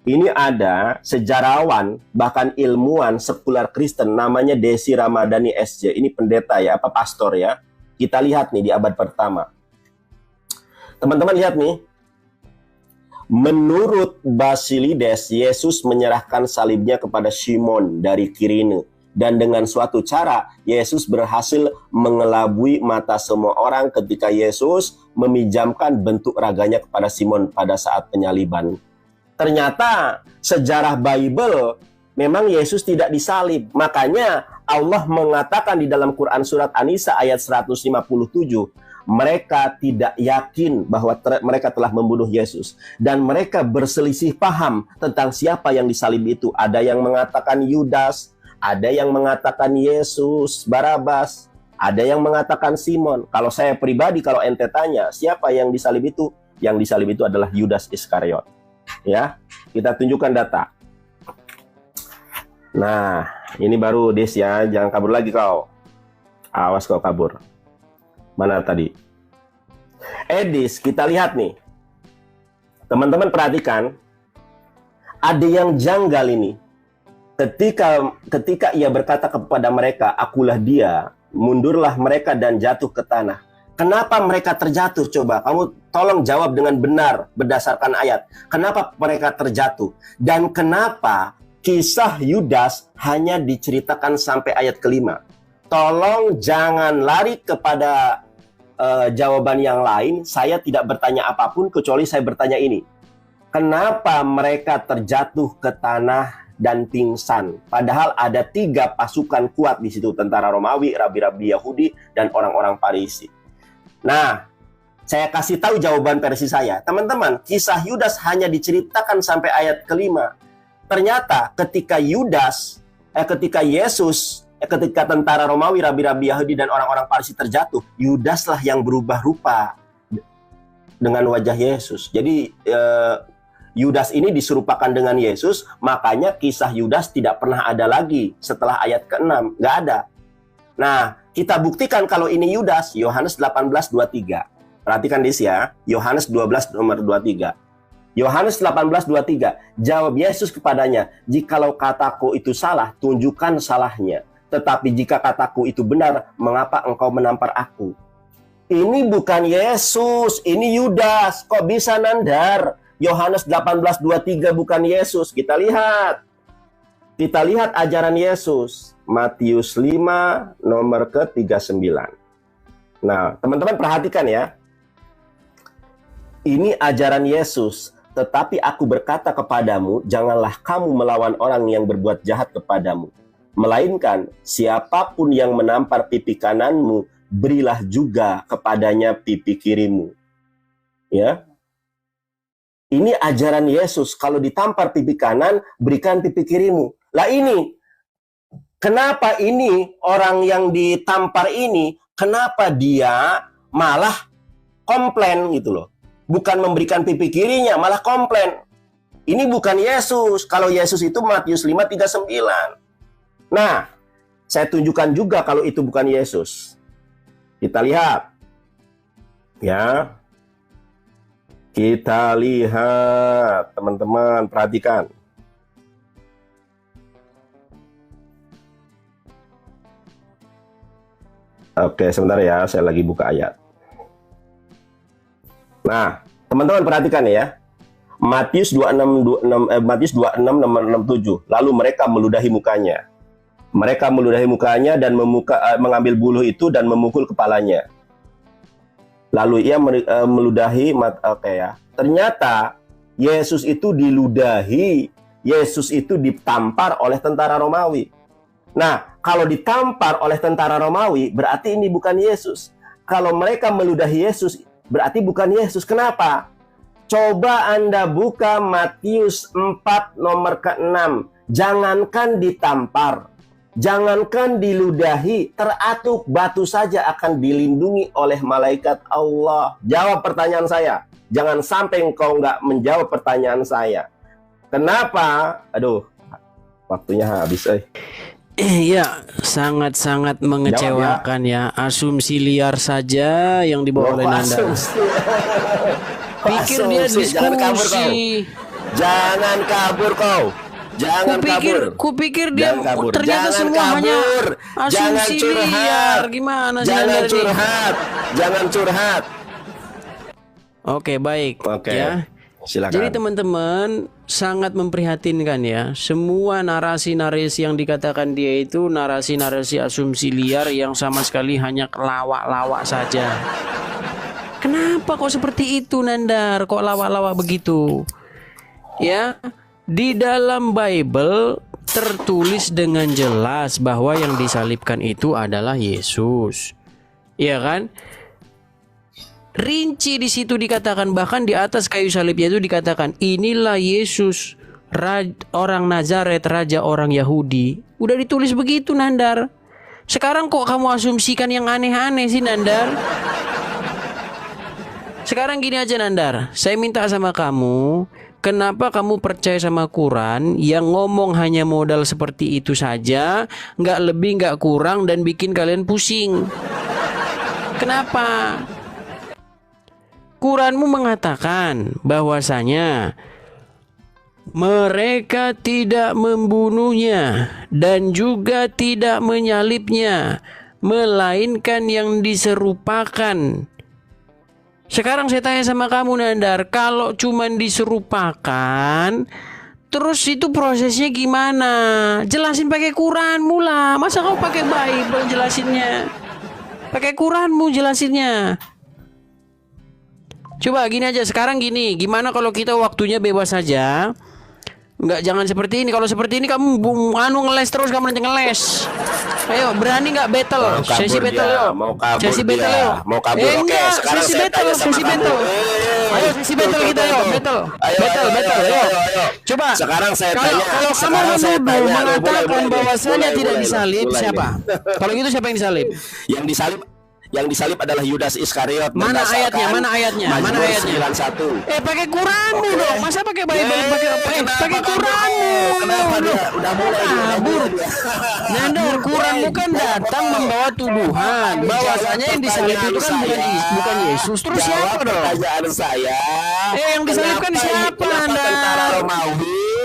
Ini ada sejarawan, bahkan ilmuwan sekular Kristen, namanya Desi Ramadhani SJ. Ini pendeta ya, apa pastor ya. Kita lihat nih di abad pertama. Teman-teman lihat nih. Menurut Basilides, Yesus menyerahkan salibnya kepada Simon dari Kirene. Dan dengan suatu cara, Yesus berhasil mengelabui mata semua orang ketika Yesus meminjamkan bentuk raganya kepada Simon pada saat penyaliban. Ternyata sejarah Bible memang Yesus tidak disalib. Makanya Allah mengatakan di dalam Quran surat An-Nisa ayat 157, mereka tidak yakin bahwa mereka telah membunuh Yesus. Dan mereka berselisih paham tentang siapa yang disalib itu. Ada yang mengatakan Yudas, ada yang mengatakan Yesus, Barabas, ada yang mengatakan Simon. Kalau saya pribadi, kalau ente tanya, siapa yang disalib itu? Yang disalib itu adalah Yudas Iskariot. Ya, kita tunjukkan data. Nah, ini baru Des ya, jangan kabur lagi kau. Awas kau kabur. Mana tadi? Edis, kita lihat nih. Teman-teman perhatikan, ada yang janggal ini. Ketika ia berkata kepada mereka, akulah dia, mundurlah mereka dan jatuh ke tanah. Kenapa mereka terjatuh? Coba kamu tolong jawab dengan benar berdasarkan ayat. Kenapa mereka terjatuh? Dan kenapa kisah Yudas hanya diceritakan sampai ayat kelima? Tolong jangan lari kepada jawaban yang lain. Saya tidak bertanya apapun kecuali saya bertanya ini. Kenapa mereka terjatuh ke tanah dan pingsan? Padahal ada 3 pasukan kuat di situ. Tentara Romawi, rabi-rabi Yahudi, dan orang-orang Farisi. Nah, saya kasih tahu jawaban versi saya. Teman-teman, kisah Yudas hanya diceritakan sampai ayat kelima. Ternyata ketika Yesus, ketika tentara Romawi, rabi-rabi Yahudi, dan orang-orang Farisi terjatuh, Yudaslah yang berubah rupa dengan wajah Yesus. Jadi Yudas ini diserupakan dengan Yesus, makanya kisah Yudas tidak pernah ada lagi setelah ayat ke-6. Nggak ada. Nah, kita buktikan kalau ini Yudas, Yohanes 18:23. Perhatikan dis ya, Yohanes 12 nomor 23. Yohanes 18:23. Jawab Yesus kepadanya, jikalau kataku itu salah, tunjukkan salahnya. Tetapi jika kataku itu benar, mengapa engkau menampar aku? Ini bukan Yesus, ini Yudas. Kok bisa nandar? Yohanes 18:23 bukan Yesus. Kita lihat ajaran Yesus. Matius 5 nomor ke-39. Nah, teman-teman perhatikan ya. Ini ajaran Yesus. Tetapi aku berkata kepadamu, janganlah kamu melawan orang yang berbuat jahat kepadamu. Melainkan siapapun yang menampar pipi kananmu, berilah juga kepadanya pipi kirimu. Ya. Ini ajaran Yesus. Kalau ditampar pipi kanan, berikan pipi kirimu. Lah ini, kenapa ini orang yang ditampar ini, kenapa dia malah komplain gitu loh. Bukan memberikan pipi kirinya, malah komplain. Ini bukan Yesus. Kalau Yesus itu Matius 5:39. Nah, saya tunjukkan juga kalau itu bukan Yesus. Kita lihat. Ya. Kita lihat, teman-teman, perhatikan. Oke, sebentar ya, saya lagi buka ayat. Nah, teman-teman perhatikan ya. Matius 26 nomor 67. Lalu mereka meludahi mukanya. Mereka meludahi mukanya dan mengambil buluh itu dan memukul kepalanya. Lalu ia meludahi ya. Ternyata Yesus itu diludahi, Yesus itu ditampar oleh tentara Romawi. Nah, kalau ditampar oleh tentara Romawi, berarti ini bukan Yesus. Kalau mereka meludahi Yesus, berarti bukan Yesus. Kenapa? Coba Anda buka Matius 4 nomor ke-6. Jangankan ditampar, jangankan diludahi, teratuk batu saja akan dilindungi oleh malaikat Allah. Jawab pertanyaan saya. Jangan sampai engkau nggak menjawab pertanyaan saya. Kenapa? Aduh, waktunya habis. Iya, sangat-sangat mengecewakan ya. Asumsi liar saja yang dibawa oleh Nanda. Pikir dia diskusi. Jangan kabur kau. Jangan kabur. Kupikir dia Jangan kabur. ternyata Jangan semua hanya kabur. Jangan asumsi curhat. liar. Gimana sih Jangan Nandar ini? curhat. Jangan curhat. Oke, baik. Oke. Ya. Silakan. Jadi teman-teman, sangat memprihatinkan ya. Semua narasi-narasi yang dikatakan dia itu narasi-narasi asumsi liar yang sama sekali hanya lawak-lawak saja. Kenapa kok seperti itu, Nandar? Kok lawak-lawak begitu? Ya, di dalam Bible tertulis dengan jelas bahwa yang disalibkan itu adalah Yesus. Iya kan? Rinci di situ dikatakan, bahkan di atas kayu salibnya itu dikatakan, inilah Yesus, orang Nazaret, raja orang Yahudi. Udah ditulis begitu, Nandar. Sekarang kok kamu asumsikan yang aneh-aneh sih, Nandar? Sekarang gini aja, Nandar. Saya minta sama kamu, kenapa kamu percaya sama Quran yang ngomong hanya modal seperti itu saja, nggak lebih nggak kurang, dan bikin kalian pusing? Kenapa? Quranmu mengatakan bahwasanya mereka tidak membunuhnya dan juga tidak menyalibnya, melainkan yang diserupakan. Sekarang saya tanya sama kamu, Nandar, kalau cuman diserupakan, terus itu prosesnya gimana? Jelasin pakai Quranmu lah. Masa kau pakai Bible jelasinnya? Pakai Quranmu jelasinnya. Coba gini aja, sekarang gini, gimana kalau kita waktunya bebas saja? Jangan seperti ini. Kalau seperti ini kamu ngeles terus, kamu nanti ngeles. Ayo, berani nggak battle? Sesi battle yuk. Sesi battle yuk. Mau kabur. Enggak, sesi battle, sesi battle. Ayo sesi battle kita yuk, battle. Battle, yuk. Coba. Sekarang saya tanya. Kalau kamu menuduh mengatakan bahwasanya tidak disalib, siapa? Kalau gitu siapa yang disalib? Yang disalib adalah Yudas Iskariot. Mana ayatnya? Mana ayatnya? Mana ayatnya? 91. Pakai Quranmu dong. Masa pakai Bible? Pakai Quranmu. Kenapa dia udah mulai kabur? Nandar, Quranmu kan datang membawa tuduhan bahwasanya yang disalib itu kan bukan Yesus. Terus siapa dong? Pertanyaan saya. Yang disalibkan siapa, Nandar? Tentara Romawi.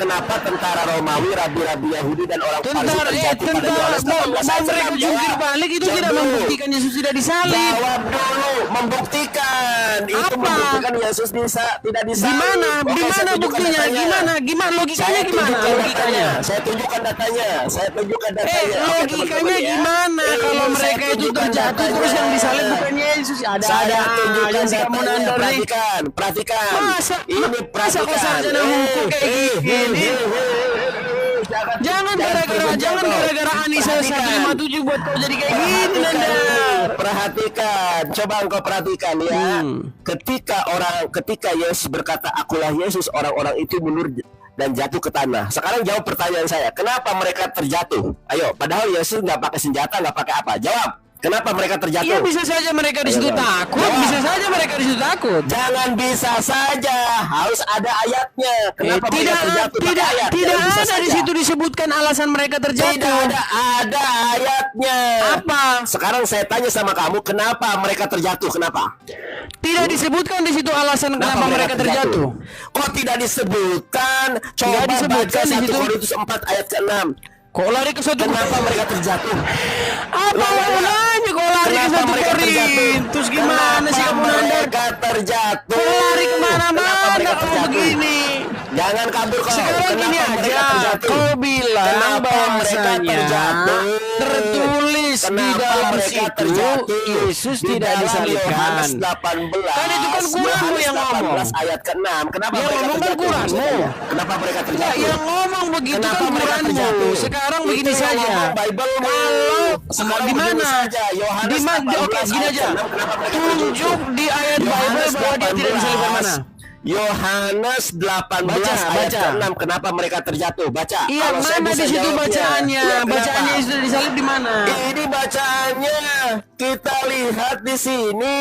Kenapa tentara Romawi, rabi-rabi Yahudi dan orang Farisi terjatuh pada Yohanes 18 ayat mereka 6? jungkir balik itu tidak membuktikan Yesus tidak disalib. Jawab dulu, membuktikan. Itu membuktikan Yesus tidak disalib. Gimana? Gimana buktinya? Gimana logikanya? Gimana logikanya? Saya tunjukkan datanya. Logikanya gimana kalau mereka itu terjatuh terus yang disalib bukan Yesus? Ada tunjukkan sih kamu, Nandar. Perhatikan. Masa kau sarjana hukum kayak gini? Jangan gara-gara Anissa 157 buat kau jadi kayak gini, Nandar. Perhatikan, coba engkau perhatikan ya. Ketika Yesus berkata, "Akulah Yesus," orang-orang itu mundur dan jatuh ke tanah. Sekarang jawab pertanyaan saya, kenapa mereka terjatuh? Ayo, padahal Yesus nggak pakai senjata, nggak pakai apa. Jawab. Kenapa mereka terjatuh? Iya, bisa saja mereka di situ takut. Bisa saja mereka di situ takut. Jangan bisa saja, harus ada ayatnya. Kenapa mereka terjatuh? Tidak ada di situ disebutkan alasan mereka terjatuh. Tidak ada ayatnya. Apa? Sekarang saya tanya sama kamu, kenapa mereka terjatuh? Kenapa? Tidak disebutkan di situ alasan kenapa mereka terjatuh. Kok tidak disebutkan? Coba baca 1 Korintus 4 ayat ke-6. Kok lari ke suatu? Kenapa mereka terjatuh? Apa hubungannya kok lari ke suatu Korintus? Gimana sih kamu, Nandar? Mereka terjatuh. Kok lari kemana-mana kamu begini? Jangan kabur kau. Sekarang gini aja, kau bilang bahwasanya tertulis di dalam situ Yesus tidak disalibkan. Kan itu kan Quranmu yang ngomong. Ayat ke-6. Kenapa yang ngomong kan Quranmu? Kenapa mereka terjatuh? Yang ngomong begitu kan Quranmu. Sekarang begini saja. Kalau di mana? Di mana? Oke, gini aja. Tunjuk di ayat Bible bahwa dia tidak disalibkan mana? Yohanes 18 ayat 6. Kenapa mereka terjatuh? Baca. Iya, mana di situ bacaannya? Bacaannya sudah disalib di mana? Ini bacaannya. Kita lihat di sini.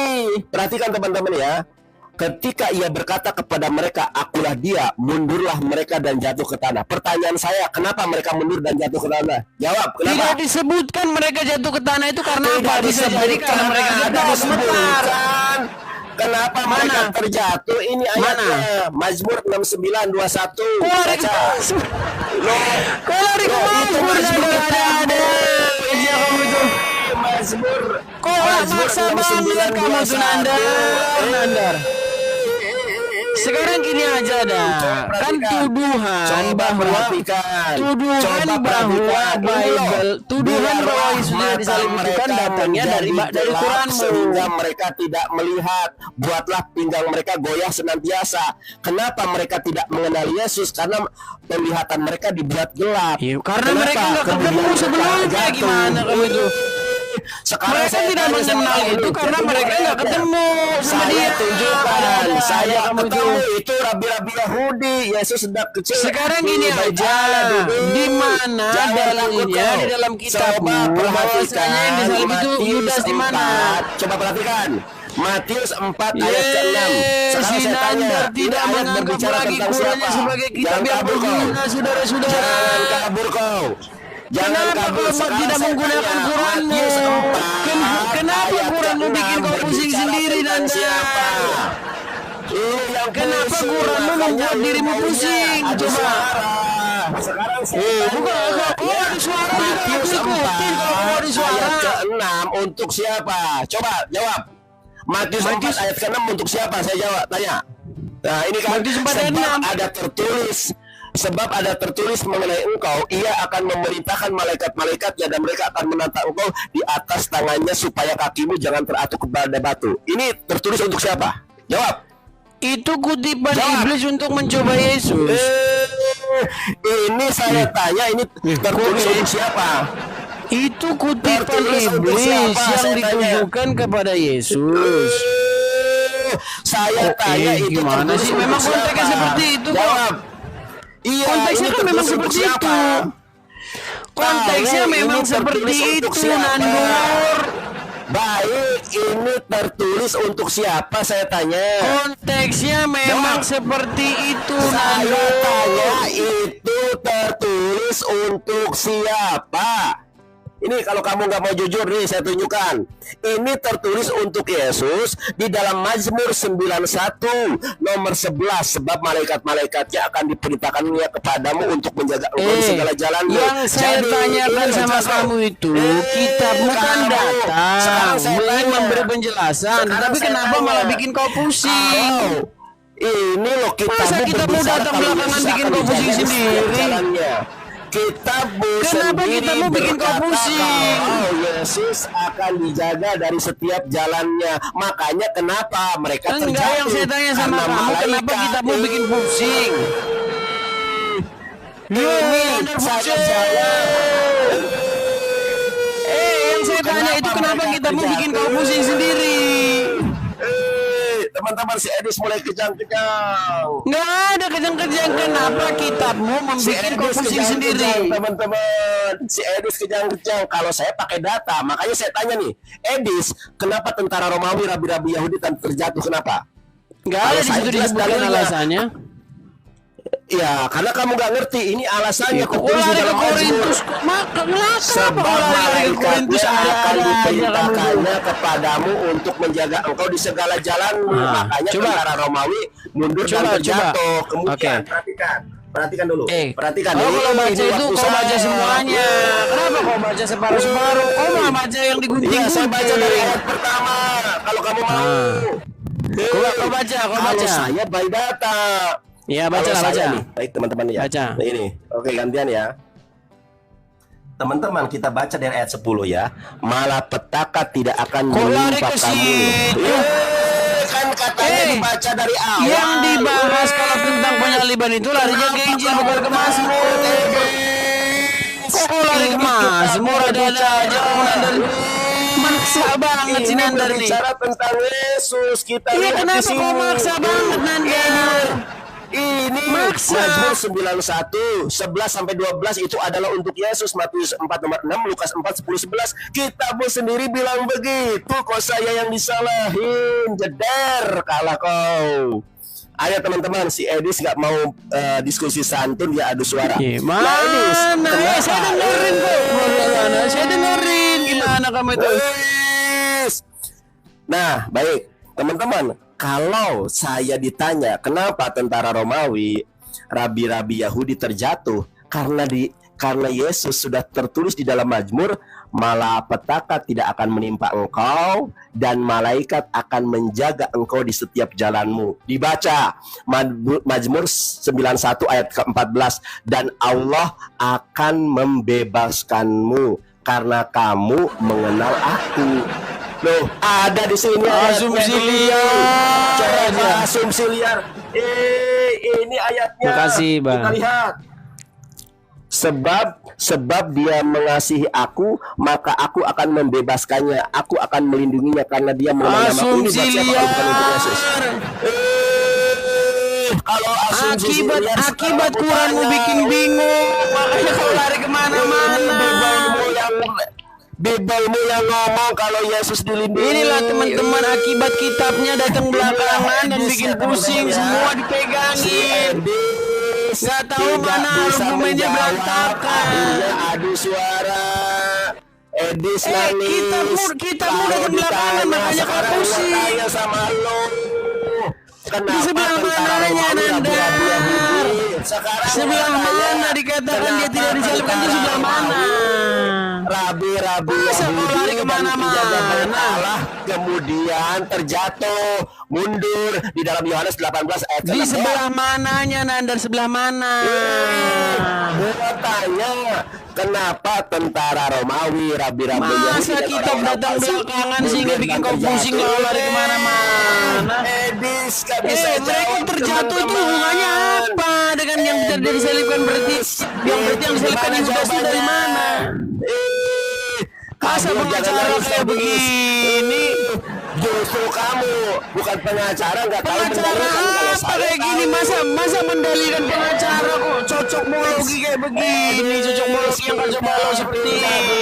Perhatikan teman-teman ya. Ketika ia berkata kepada mereka, "Akulah dia," mundurlah mereka dan jatuh ke tanah. Pertanyaan saya, kenapa mereka mundur dan jatuh ke tanah? Jawab, kenapa? Tidak disebutkan mereka jatuh ke tanah itu karena apa? Bisa jadi karena mereka tidak disebutkan. Kenapa mereka terjatuh? Ini ayatnya. Mazmur 69:21. Baca. Kau lari ke Mazmur, ada. Iya kamu itu. Mazmur. Kok maksa banget kamu tuh Nandar. Sekarang gini aja dah, kan tuduhan bahwa Yesus disalib itu kan datangnya dari Quranmu. Sehingga mereka tidak melihat, buatlah pinggang mereka goyah senantiasa. Kenapa mereka tidak mengenal Yesus? Karena penglihatan mereka dibuat gelap. Karena mereka nggak ketemu sebelumnya. Gimana kamu itu? Sekarang mereka tidak mengenal itu karena mereka nggak ketemu sama dia. Tunjukkan, saya ketemu itu rabi-rabi Yahudi. Yesus sedang kecil. Sekarang gini aja, di mana dalilnya di dalam kitabmu bahwasanya yang disalib itu Yudas di mana? Coba perhatikan. Matius 4 ayat ke-6. Sekarang saya tanya, tidak menganggap lagi Qurannya sebagai kitab yang berguna, saudara-saudara. Jangan kabur kau. Kenapa kau tidak menggunakan Quranmu? Kenapa Quranmu bikin kau pusing sendiri dan siapa? Kenapa Quranmu membuat dirimu pusing? Coba. Sekarang ada suara. Matius 4 ayat ke-6 untuk siapa? Coba jawab. Matius 4 ayat ke-6 untuk siapa? Saya jawab, tanya. Nah, ini kan sebab ada tertulis mengenai engkau, ia akan memerintahkan malaikat-malaikatnya dan mereka akan menatang engkau di atas tangannya supaya kakimu jangan teratuk kepada batu. Ini tertulis untuk siapa? Jawab. Itu kutipan iblis untuk mencoba Yesus. Ini saya tanya, ini tertulis untuk siapa? Itu kutipan iblis yang ditujukan kepada Yesus. Saya tanya itu gimana sih? Memang konteksnya seperti itu. Jawab. Iya, konteksnya kan memang seperti itu. Konteksnya memang seperti itu, Nandur. Baik, ini tertulis untuk siapa saya tanya? Konteksnya memang seperti itu, Nandur. Saya tanya itu tertulis untuk siapa? Ini kalau kamu nggak mau jujur nih, saya tunjukkan. Ini tertulis untuk Yesus di dalam Mazmur 91 nomor 11. Sebab malaikat-malaikatnya akan diperintahkannya kepadamu untuk menjaga engkau di segala jalanmu. Yang saya tanyakan sama kamu itu, kitabmu kan datang mulai memberi penjelasan. Tapi kenapa malah bikin kau pusing? Ini loh kitabmu datang belakangan bikin kau pusing sendiri. Kenapa kitabmu bikin kau pusing? Yesus akan dijaga dari setiap jalannya. Makanya kenapa mereka terjatuh? Enggak, yang saya tanya sama kamu, kenapa kitabmu bikin pusing? Ini saya yang saya tanya itu kenapa kitabmu bikin kau pusing sendiri? Teman-teman, si Edis mulai kejang-kejang. Nggak ada kejang-kejang. Kenapa kitabmu membuat kau pusing sendiri? Teman-teman, si Edis kejang-kejang. Kalau saya pakai data, makanya saya tanya nih, Edis, kenapa tentara Romawi, rabi-rabi Yahudi terjatuh? Kenapa? Nggak ada di situ disebutkan alasannya. Ya, karena kamu nggak ngerti. Ini alasannya. Lari ke Korintus. Sebab malaikatnya akan diperintahkannya kepadamu untuk menjaga engkau di segala jalanmu. Makanya tentara Romawi mundur dan terjatuh. Kemudian perhatikan dulu. Perhatikan. Kalau baca itu kau baca semuanya. Kenapa kau baca separuh-separuh? Kau mau baca yang digunting? Saya baca dari ayat pertama. Kalau kamu mau. Kau baca. Kalau saya by data. Ya, baca. Nih. Baik teman-teman ya. Baca. Nah, ini. Oke, gantian ya. Teman-teman, kita baca dari ayat 10 ya. Malapetaka tidak akan menimpa kamu. Kan katanya dibaca dari awal. Yang dibahas kalau tentang penyaliban itu larinya ke Injil bukan ke Mazmur. Kok lari ke Mazmur? Ada aja Nandar. Maksa banget si Nandar nih. Bicara tentang Yesus kita. Iya, kenapa kok maksa banget Nandar? Ini Mazmur 91 11 sampai 12 itu adalah untuk Yesus. Matius 4 nomor 6, Lukas 4 10 11. Kitabmu sendiri bilang begitu, kok saya yang disalahin? Jeder kalah kau. Ayo teman-teman, si Edis nggak mau diskusi santun, dia adu suara. Mana? Saya dengerin kok. Saya dengerin. Gimana kamu itu? Nah, baik teman-teman. kalau saya ditanya kenapa tentara Romawi, rabi-rabi Yahudi terjatuh, karena Yesus sudah tertulis di dalam Mazmur, malapetaka tidak akan menimpa engkau dan malaikat akan menjaga engkau di setiap jalanmu. Dibaca Mazmur 91 ayat ke-14, dan Allah akan membebaskanmu karena kamu mengenal aku. Loh, ada di sini Asumsi liar. Coba asumsi liar. Ini ayatnya. Makasih, Bang. Kita lihat. Sebab dia mengasihi aku, maka aku akan membebaskannya, aku akan melindunginya karena dia mengenal namaku. Ini buat siapa kalau bukan untuk Yesus? Kalau asumsi Akibat Quranmu bikin bingung, makanya kau lari kemana-mana. Bibelmu yang ngomong kalau Yesus dilindungi. Inilah teman-teman akibat kitabnya datang belakangan dan bikin pusing, semua dipegangin. Nggak tahu mana argumennya berantakan. Iya, adu suara. Edis nangis. Kitabmu datang belakangan, makanya kau pusing. Sama lo. Di sebelah mananya, Nandar? Sebelah mana dikatakan dia tidak disalibkan, itu sebelah mana? Rabi-rabi Masa kau lari kemana-mana? Kemudian terjatuh, mundur di dalam Yohanes 18 ayat Di sebelah mananya, Nandar? Sebelah mana? Gua tanya, kenapa tentara Romawi, rabi-rabi Masa Yahudi kitab datang belakangan sehingga bikin kau pusing kalau lari kemana-mana? Edis, gak bisa Mereka terjatuh itu hubungannya apa dengan yang tidak disalibkan? Berarti yang disalibkan Yudas itu dari mana? Masa pengacara kayak begini? Justru kamu bukan pengacara, nggak tahu Pengacara apa kayak gini? Masa mendalikan pengacara kok cocokmologi kayak begini? Cocokmologi yang kacau seperti ini.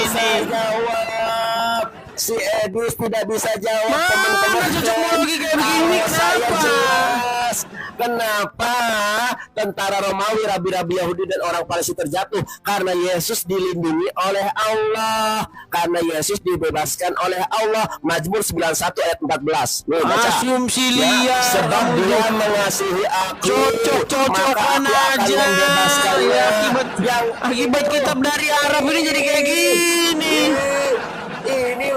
Jawab. Si Edis tidak bisa jawab. Mana cocokmologi kayak begini? Kenapa? Kenapa tentara Romawi, rabi-rabi Yahudi dan orang Palestina terjatuh? Karena Yesus dilindungi oleh Allah, karena Yesus dibebaskan oleh Allah. Mazmur 91 ayat 14. Nih, baca. Asumsi liar. Sebab dia mengasihi aku, Cocok-cocokan aja ya, akibat kitab dari Arab ini jadi kayak gini. Ini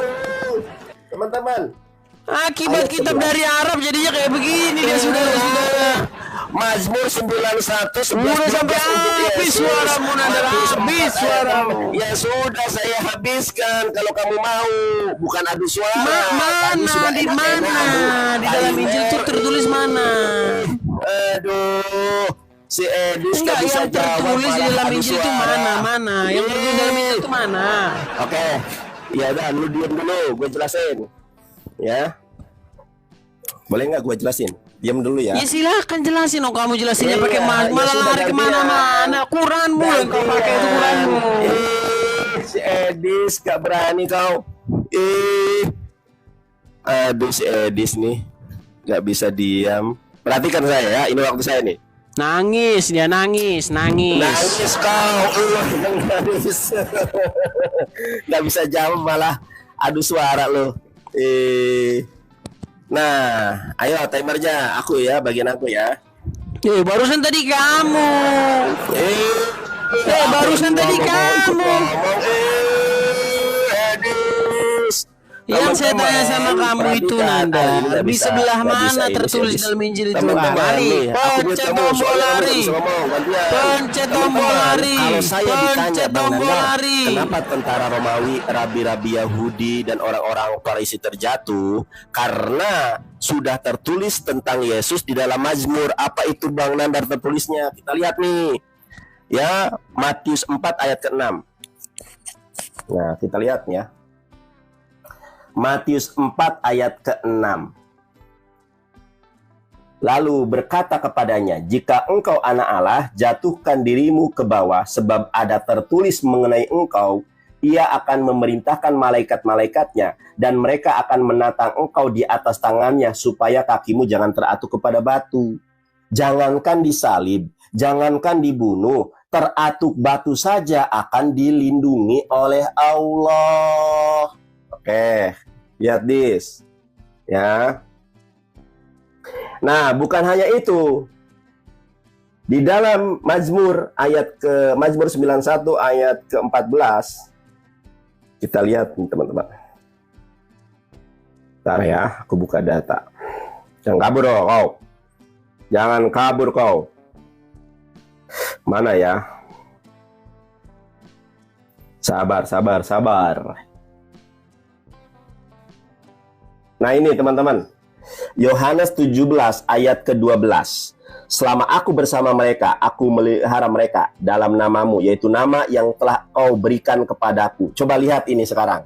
teman-teman, akibat kitab dari Arab jadinya kayak begini dia, saudara-saudara. Mazmur 91 Udah sampai habis suaramu, Nandar, habis suaramu. Ya sudah, saya habiskan. Kalau kamu mau, bukan adu suara. Mana di mana di dalam Injil itu tertulis mana? Aduh, si Edis Enggak, bisa yang tertulis di dalam Injil itu mana? Yang tertulis dalam Injil itu mana? Oke, ya udah, lu diam dulu, gue jelasin. Ya, boleh nggak gue jelasin? Diam dulu ya. Ya silakan jelasin. Oh, kamu jelasinnya pakai malah lari kemana-mana. Quranmu yang kau pakai itu Quranmu. Si Edis gak berani kau. Aduh, si Edis nih gak bisa diam. Perhatikan saya ya, ini waktu saya nih. Nangis dia, nangis. Nangis kau, nangis. Gak bisa jawab, malah adu suara lo. Nah, ayo timernya aku ya, bagian aku ya. Barusan tadi kamu. Barusan tadi kamu. Yang saya tanya sama kamu itu, Nanda, di sebelah mana tertulis dalam Injil itu? Lari, pencet tombol lari. Pencet tombol lari. Kalau saya ditanya, Bang Nanda, lari. kenapa tentara Romawi, rabi-rabi Yahudi dan orang-orang Farisi terjatuh? Karena sudah tertulis tentang Yesus di dalam Mazmur. Apa itu, Bang Nandar, tertulisnya? Kita lihat nih. Ya, Matius 4 ayat ke-6. Nah, kita lihat ya. Matius 4 ayat ke-6. Lalu berkata kepadanya, jika engkau anak Allah, jatuhkan dirimu ke bawah, sebab ada tertulis mengenai engkau, ia akan memerintahkan malaikat-malaikatnya, dan mereka akan menatang engkau di atas tangannya, supaya kakimu jangan teratuk kepada batu. Jangankan disalib, jangankan dibunuh, teratuk batu saja akan dilindungi oleh Allah. Oke, lihat this. Ya. Nah, bukan hanya itu. Di dalam Mazmur Mazmur 91 ayat ke-14, kita lihat nih, teman-teman. Bentar ya, aku buka data. Jangan kabur kau. Jangan kabur kau. Mana ya? Sabar. Nah ini teman-teman. Yohanes 17 ayat ke-12. Selama aku bersama mereka, aku melihara mereka dalam namamu, yaitu nama yang telah kau berikan kepadaku. Coba lihat ini sekarang.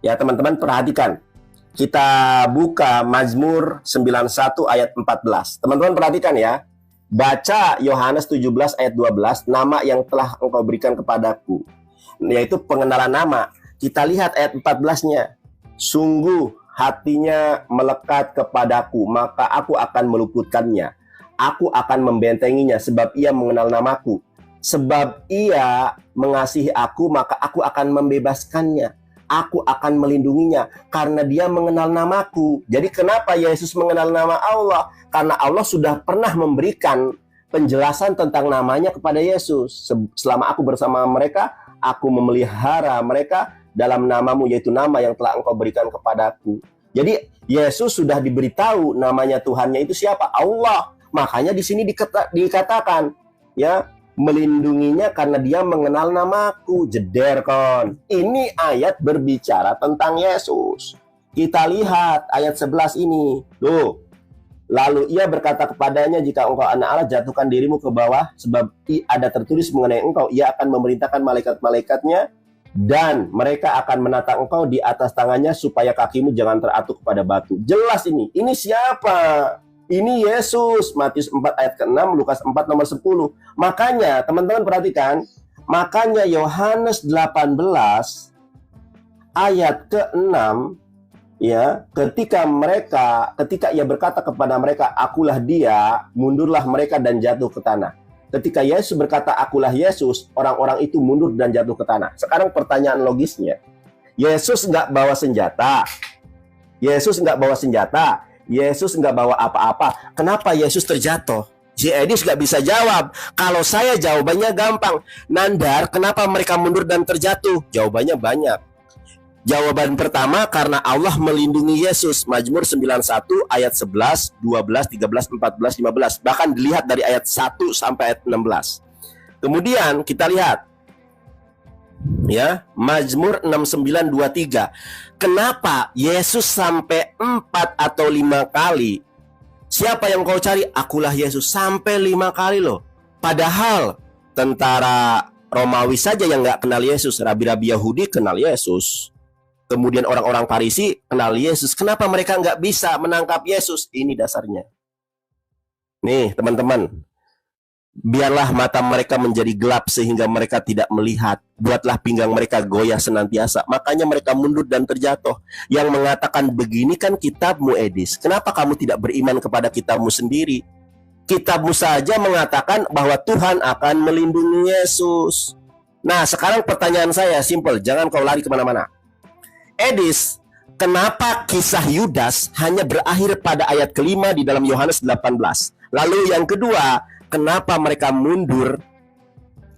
Ya teman-teman, perhatikan. Kita buka Mazmur 91 ayat 14. Teman-teman perhatikan ya. Baca Yohanes 17 ayat 12, nama yang telah engkau berikan kepadaku. Yaitu pengenalan nama. Kita lihat ayat 14-nya. Sungguh hatinya melekat kepadaku, maka aku akan meluputkannya. Aku akan membentenginya sebab ia mengenal namaku. Sebab ia mengasihi aku, maka aku akan membebaskannya. Aku akan melindunginya karena dia mengenal namaku. Jadi kenapa Yesus mengenal nama Allah? Karena Allah sudah pernah memberikan penjelasan tentang namanya kepada Yesus. Selama aku bersama mereka, aku memelihara mereka dalam namamu, yaitu nama yang telah engkau berikan kepadaku. Jadi Yesus sudah diberitahu namanya Tuhannya itu siapa? Allah. Makanya di sini dikatakan ya, melindunginya karena dia mengenal namaku. Jeder kon. Ini ayat berbicara tentang Yesus. Kita lihat ayat 11 ini. Tuh. Lalu ia berkata kepadanya, jika engkau anak Allah, jatuhkan dirimu ke bawah, sebab ada tertulis mengenai engkau, ia akan memerintahkan malaikat-malaikatnya, dan mereka akan menatang engkau di atas tangannya, supaya kakimu jangan teratuk kepada batu. Jelas ini. Ini siapa? Ini Yesus. Matius 4 ayat ke-6, Lukas 4 nomor 10. Makanya, teman-teman perhatikan, makanya Yohanes 18 ayat ke-6, ya, ketika ia berkata kepada mereka, akulah dia, mundurlah mereka dan jatuh ke tanah. Ketika Yesus berkata, akulah Yesus, orang-orang itu mundur dan jatuh ke tanah. Sekarang pertanyaan logisnya, Yesus nggak bawa senjata. Yesus nggak bawa apa-apa. Kenapa Yesus terjatuh? Si Edis nggak bisa jawab. Kalau saya jawabannya gampang. Nandar, kenapa mereka mundur dan terjatuh? Jawabannya banyak. Jawaban pertama, karena Allah melindungi Yesus. Mazmur 91 ayat 11, 12, 13, 14, 15. Bahkan dilihat dari ayat 1 sampai ayat 16. Kemudian kita lihat ya, Mazmur 69:23. Kenapa Yesus sampai 4 atau 5 kali? Siapa yang kau cari? Akulah Yesus. Sampai 5 kali loh. Padahal tentara Romawi saja yang nggak kenal Yesus. Rabi-rabi Yahudi kenal Yesus. Kemudian orang-orang Farisi kenal Yesus. Kenapa mereka nggak bisa menangkap Yesus? Ini dasarnya. Nih teman-teman, biarlah mata mereka menjadi gelap sehingga mereka tidak melihat. Buatlah pinggang mereka goyah senantiasa. Makanya mereka mundur dan terjatuh. Yang mengatakan begini kan kitabmu, Edis. Kenapa kamu tidak beriman kepada kitabmu sendiri? Kitabmu saja mengatakan bahwa Tuhan akan melindungi Yesus. Nah sekarang pertanyaan saya simpel. Jangan kau lari kemana-mana. Edis, kenapa kisah Yudas hanya berakhir pada ayat kelima di dalam Yohanes 18? Lalu yang kedua, kenapa mereka mundur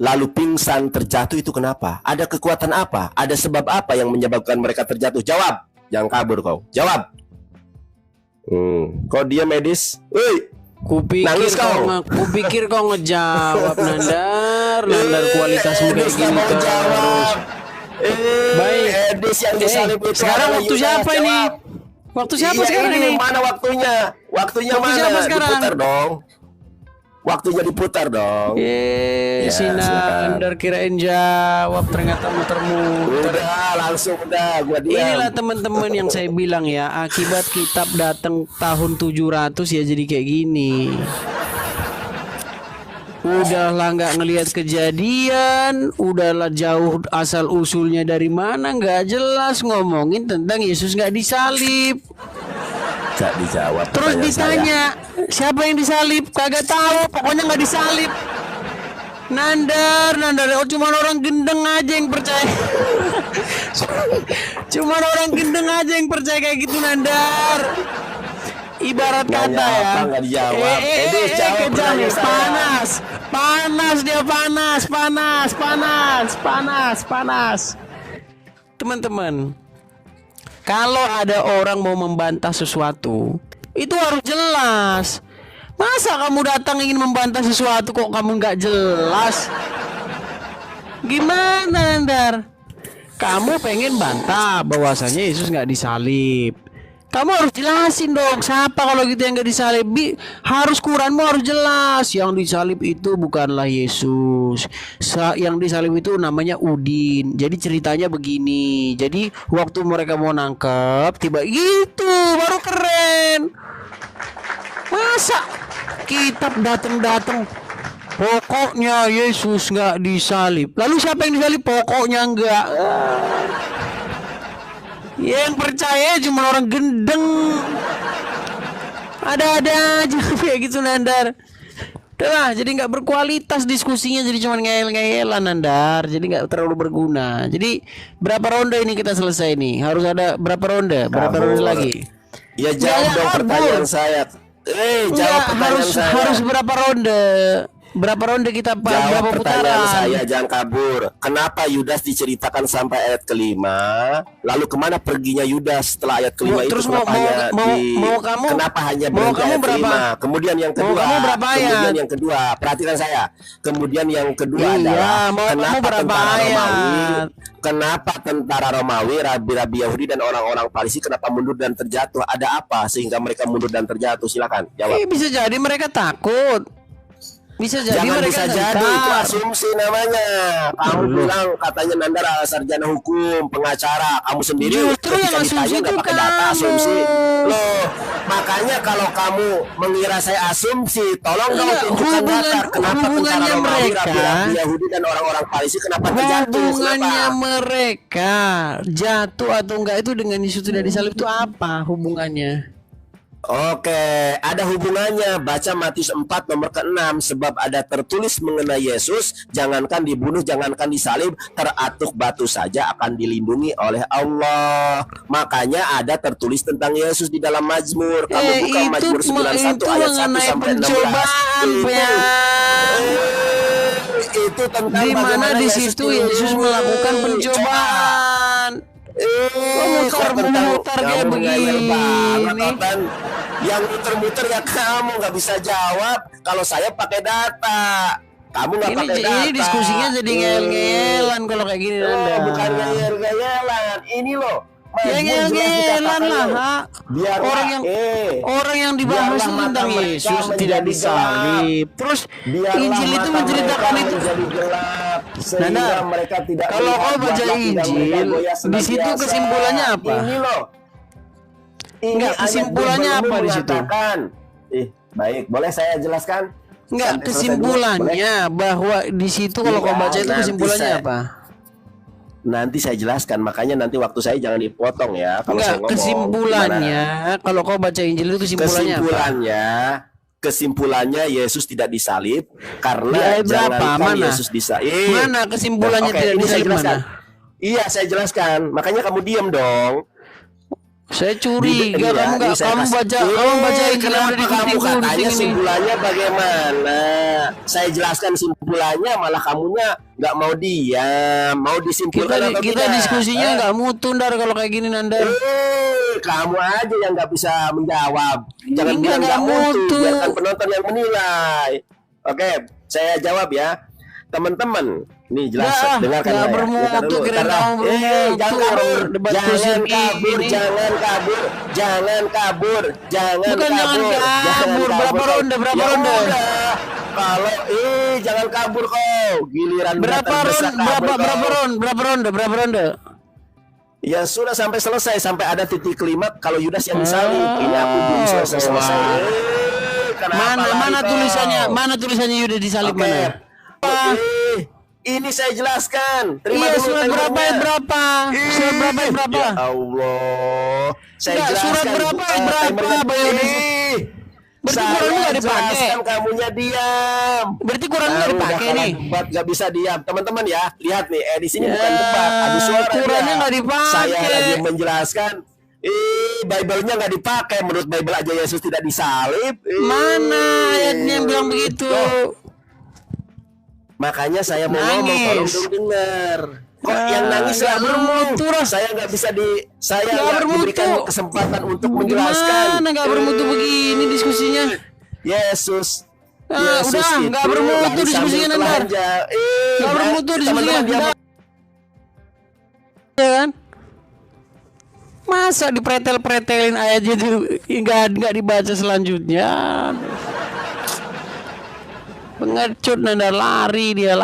lalu pingsan terjatuh, itu kenapa? Ada kekuatan apa? Ada sebab apa yang menyebabkan mereka terjatuh? Jawab. Jangan kabur kau. Jawab. Kau diam, Edis. Kupikir kau ngejawab, Nandar. Nandar kualitasmu kayak gini terus. Baik. Edis yang disalib itu. Sekarang waktu siapa ini? Waktu siapa sekarang ini? Mana waktunya? Waktunya mana? Siapa sekarang? Diputar dong. Waktunya diputar dong. Si Nandar kirain jawab, ternyata muter-muter. Udah, gua diam. Inilah teman-teman yang saya bilang ya, akibat kitab datang tahun 700 ya jadi kayak gini. Udahlah nggak ngelihat kejadian, udahlah jauh asal usulnya dari mana, nggak jelas, ngomongin tentang Yesus nggak disalib. Gak dijawab. Terus ditanya siapa yang disalib, kagak tahu, pokoknya nggak disalib. Nandar, oh cuma orang gendeng aja yang percaya. Cuma orang gendeng aja yang percaya kayak gitu, Nandar. Ibarat Nanya kata ya. apa, nggak dijawab. Jadi jawab kejam pertanyaan nih. saya. Panas dia, panas. Teman-teman, kalau ada orang mau membantah sesuatu, itu harus jelas. Masa kamu datang ingin membantah sesuatu kok kamu nggak jelas? Gimana Nandar? Kamu pengen bantah bahwasanya Yesus nggak disalib. Kamu harus jelasin dong, siapa kalau gitu yang nggak disalib? Harus Quranmu harus jelas. Yang disalib itu bukanlah Yesus. Yang disalib itu namanya Udin. Jadi ceritanya begini. Jadi waktu mereka mau nangkep, tiba gitu, baru keren. Masa kitab datang pokoknya Yesus nggak disalib. Lalu siapa yang disalib? Pokoknya enggak. Yang percaya cuma orang gendeng. Ada-ada aja kayak gitu Nandar. Udah, jadi nggak berkualitas diskusinya, jadi cuma ngeyel-ngeyelan Nandar. Jadi nggak terlalu berguna. Jadi berapa ronde ini kita selesai nih? Harus ada berapa ronde? Berapa ronde lagi? Ya jawab dong pertanyaan saya. Jawab pertanyaan saya. Harus berapa ronde? Berapa ronde kita Jawab berapa pertanyaan putaran? saya, jangan kabur. Kenapa Yudas diceritakan sampai ayat kelima? Lalu kemana perginya Yudas setelah ayat kelima itu? Terus Kenapa kamu kenapa hanya berhenti ayat kelima? Kemudian yang kedua, kemudian yang kedua, perhatikan saya. Kemudian yang kedua adalah kenapa tentara Romawi? Kenapa tentara Romawi, rabi-rabi Yahudi dan orang-orang Farisi kenapa mundur dan terjatuh? Ada apa sehingga mereka mundur dan terjatuh? Silakan jawab. Bisa jadi mereka takut. Bisa jadi Jangan mereka bisa jadi, itu asumsi namanya. Kamu bilang katanya Nandar sarjana hukum, pengacara. Kamu sendiri Justru yang asumsi itu nggak pakai data, asumsi. Loh, makanya kalau kamu mengira saya asumsi, tolong dong tunjukkan data. Kenapa tentara Romawi, rabi-rabi Yahudi dan orang-orang Farisi kenapa terjatuh? Hubungannya mereka jatuh atau enggak itu dengan Yesus tidak disalib itu apa hubungannya? Oke, ada hubungannya. Baca Matius 4 nomor ke-6. Sebab ada tertulis mengenai Yesus, jangankan dibunuh, jangankan disalib, teratuk batu saja akan dilindungi oleh Allah. Makanya ada tertulis tentang Yesus di dalam Mazmur. Kamu buka Mazmur 91 ayat 1 sampai 16. Itu tentang di mana di situ Yesus melakukan pencobaan. Muter-muter kayak begini. Yang muter-muter ya kamu nggak bisa jawab. Kalau saya pakai data, kamu nggak pakai data. Ini diskusinya jadi ngeyel-ngeyelan kalau kayak gini Nanda. Bukan ngeyel-ngeyelan. Ini loh. Ya ngeyel-ngeyelan lah. Orang yang dibahas itu tentang Yesus tidak disalib. Terus Injil itu menceritakan itu. Nanda, mereka tidak kalau kau baca Injil, di situ kesimpulannya apa? Ini loh. Enggak, kesimpulannya apa di situ? Baik, boleh saya jelaskan? Enggak, kesimpulannya bahwa di situ kalau kau baca itu kesimpulannya apa? Nanti saya jelaskan, makanya nanti waktu saya jangan dipotong ya. Kalau enggak, saya ngomong, kesimpulannya kalau kau baca Injil itu kesimpulannya apa? Kesimpulannya Yesus tidak disalib karena jangankan Yesus disalib. Mana kesimpulannya tidak disalib mana? Iya, saya jelaskan. Makanya kamu diam dong. Saya curiga kamu baca Injil yang udah kamu katanya simpulannya bagaimana? Saya jelaskan simpulannya malah kamunya nggak mau diam, mau disimpulkan atau kita diskusinya nggak mutu Ndar kalau kayak gini Nandar. Kamu aja yang nggak bisa menjawab. Jangan bilang nggak mutu, biarkan penonton yang menilai. Oke, saya jawab ya. Teman-teman, nih jelas dengarkan ya. Bermutu jangan kabur. Berapa ronde? Kalau jangan kabur kok. Giliran berapa ronde? Ya sudah sampai selesai, sampai ada titik klimaks kalau Yudas yang disalib. Ini aku belum selesai. Mana tulisannya Yudas disalib mana? Ini saya jelaskan. Surat berapa? Ya Allah. Saya jelaskan. Surat berapa? Berarti Quran nggak dipakai. Kamunya diam. Berarti Quran nggak dipakai nih. Nggak bisa diam, teman-teman ya. Lihat nih, di sini bukan debat, adu suara. Qurannya nggak dipakai. Saya lagi menjelaskan. Bible-nya nggak dipakai. Menurut Bible aja Yesus tidak disalib. Mana ayatnya yang bilang begitu? Loh, makanya saya mau ngomong, tolong Nangis. dong dengar. Kok yang nangis nggak nggak bermutu lah. Saya nggak bisa saya Nggak nggak bermutu. diberikan kesempatan untuk menjelaskan. Gimana nggak bermutu begini diskusinya? Yesus. Udah, nggak itu bermutu lahir diskusinya sambil ntar. telanjang. Nggak bermutu diskusinya. teman-teman dia Ya kan? Masa dipretel-pretelin ayatnya itu nggak dibaca selanjutnya? Pengecut nanda lari dia.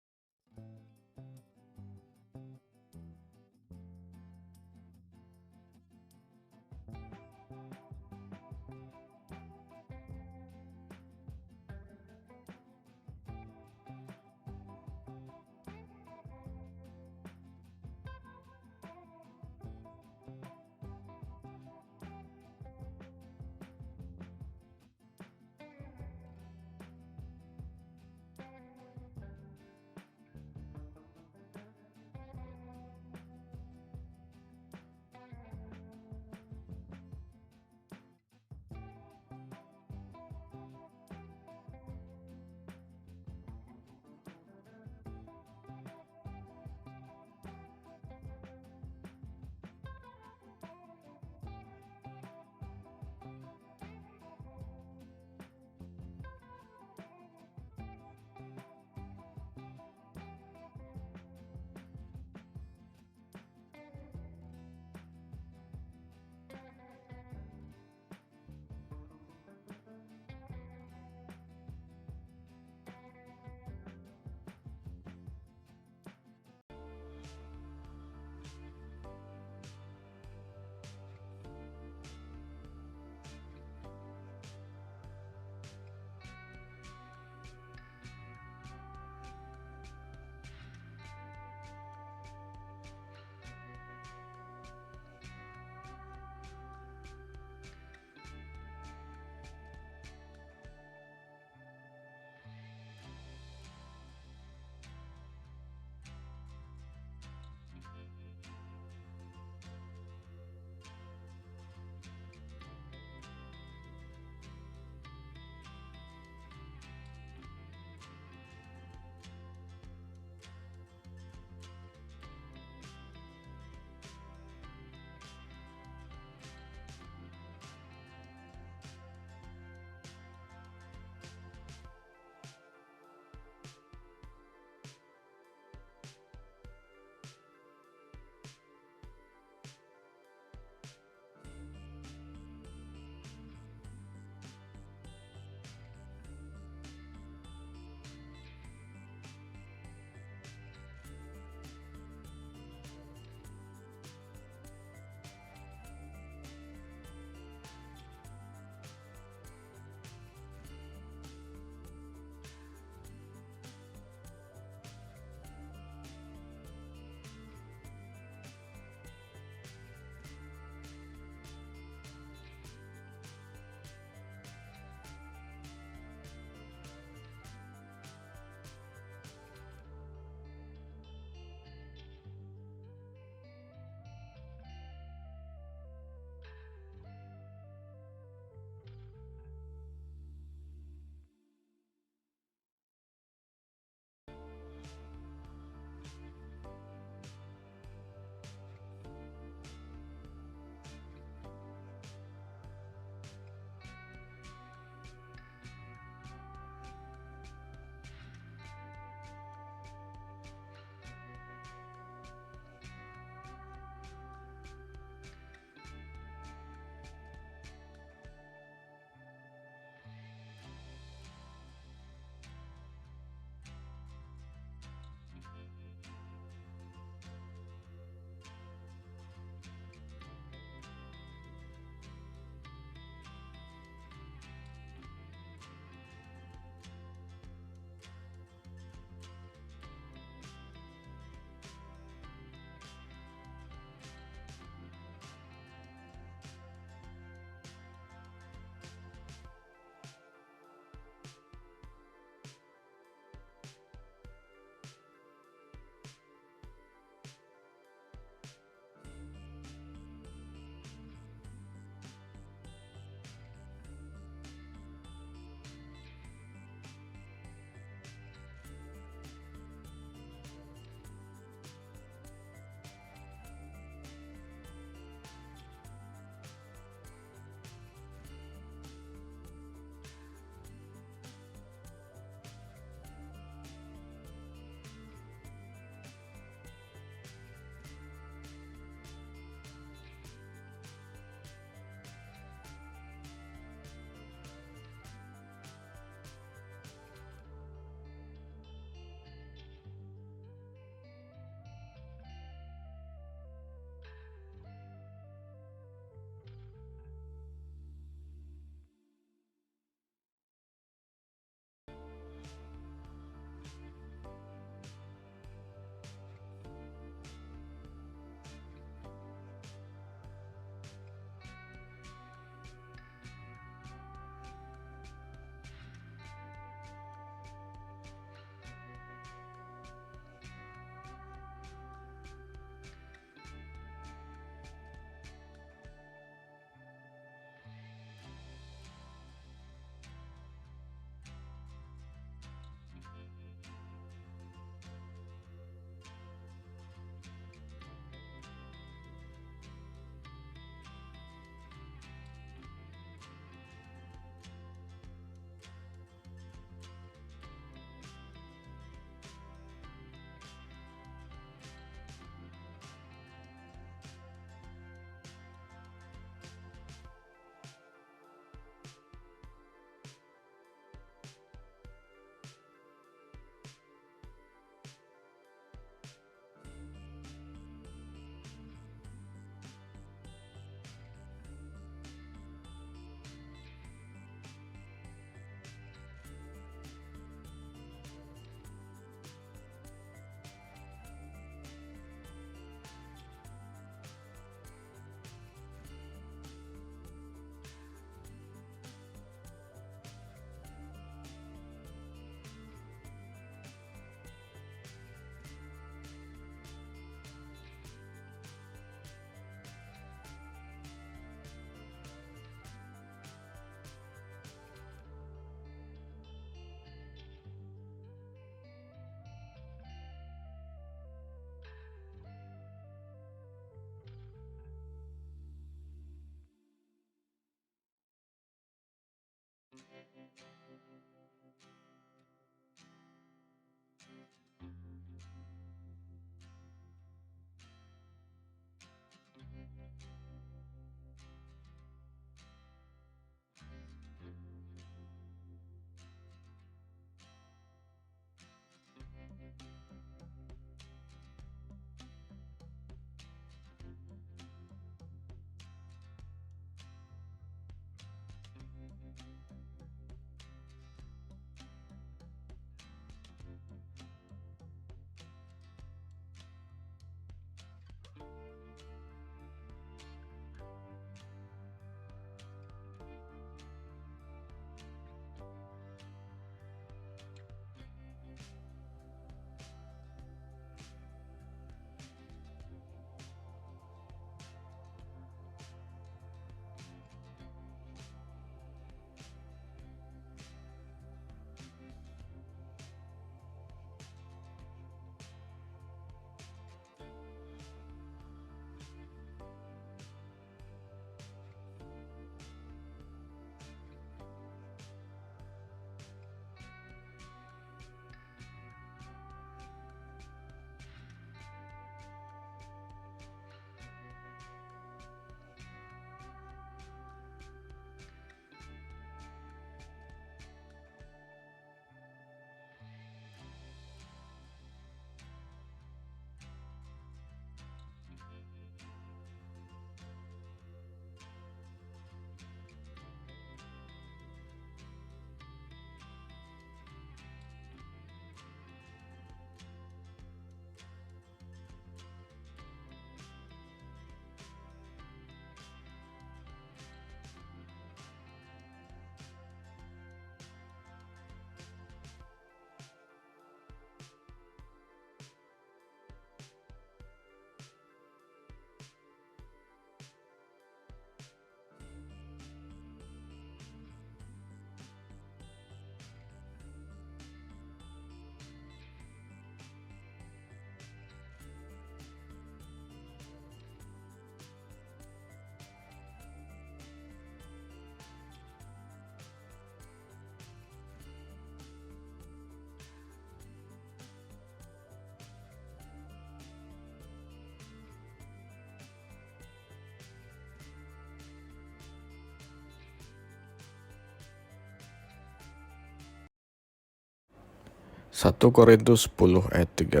1 Korintus 10 ayat 13.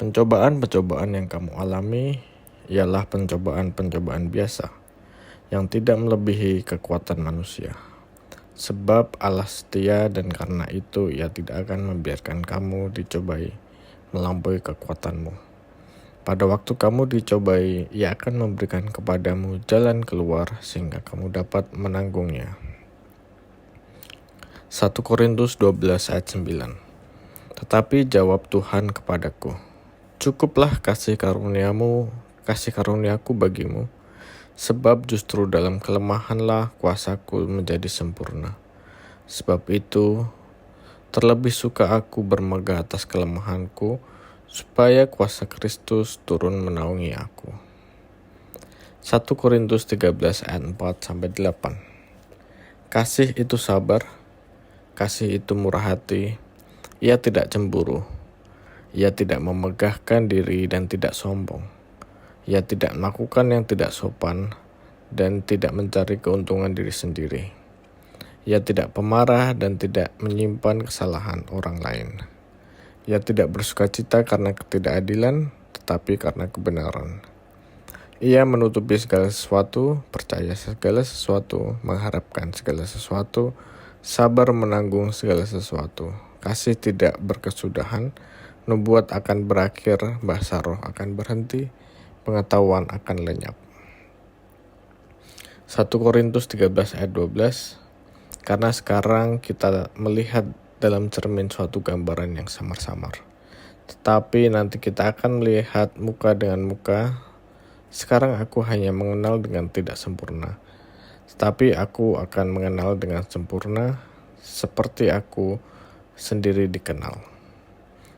Pencobaan-pencobaan yang kamu alami ialah pencobaan-pencobaan biasa yang tidak melebihi kekuatan manusia. Sebab Allah setia dan karena itu Ia tidak akan membiarkan kamu dicobai melampaui kekuatanmu. Pada waktu kamu dicobai, Ia akan memberikan kepadamu jalan keluar sehingga kamu dapat menanggungnya. 1 Korintus 12 ayat 9. Tetapi jawab Tuhan kepadaku, cukuplah kasih karuniaku bagimu, sebab justru dalam kelemahanlah kuasaku menjadi sempurna. Sebab itu, terlebih suka aku bermegah atas kelemahanku, supaya kuasa Kristus turun menaungi aku. 1 Korintus 13 ayat 4-8. Kasih itu sabar, kasih itu murah hati, ia tidak cemburu, ia tidak memegahkan diri dan tidak sombong, ia tidak melakukan yang tidak sopan dan tidak mencari keuntungan diri sendiri, ia tidak pemarah dan tidak menyimpan kesalahan orang lain, ia tidak bersukacita karena ketidakadilan tetapi karena kebenaran. Ia menutupi segala sesuatu, percaya segala sesuatu, mengharapkan segala sesuatu, sabar menanggung segala sesuatu. Kasih tidak berkesudahan, nubuat akan berakhir, bahasa roh akan berhenti, pengetahuan akan lenyap. 1 Korintus 13 ayat 12. Karena sekarang kita melihat dalam cermin suatu gambaran yang samar-samar. Tetapi nanti kita akan melihat muka dengan muka. Sekarang aku hanya mengenal dengan tidak sempurna. Tetapi aku akan mengenal dengan sempurna, seperti aku sendiri dikenal.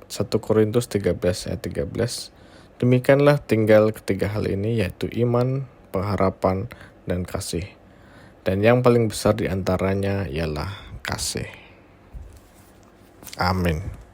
1 Korintus 13 ayat 13. Demikianlah tinggal ketiga hal ini, yaitu iman, pengharapan, dan kasih. Dan yang paling besar di antaranya ialah kasih. Amin.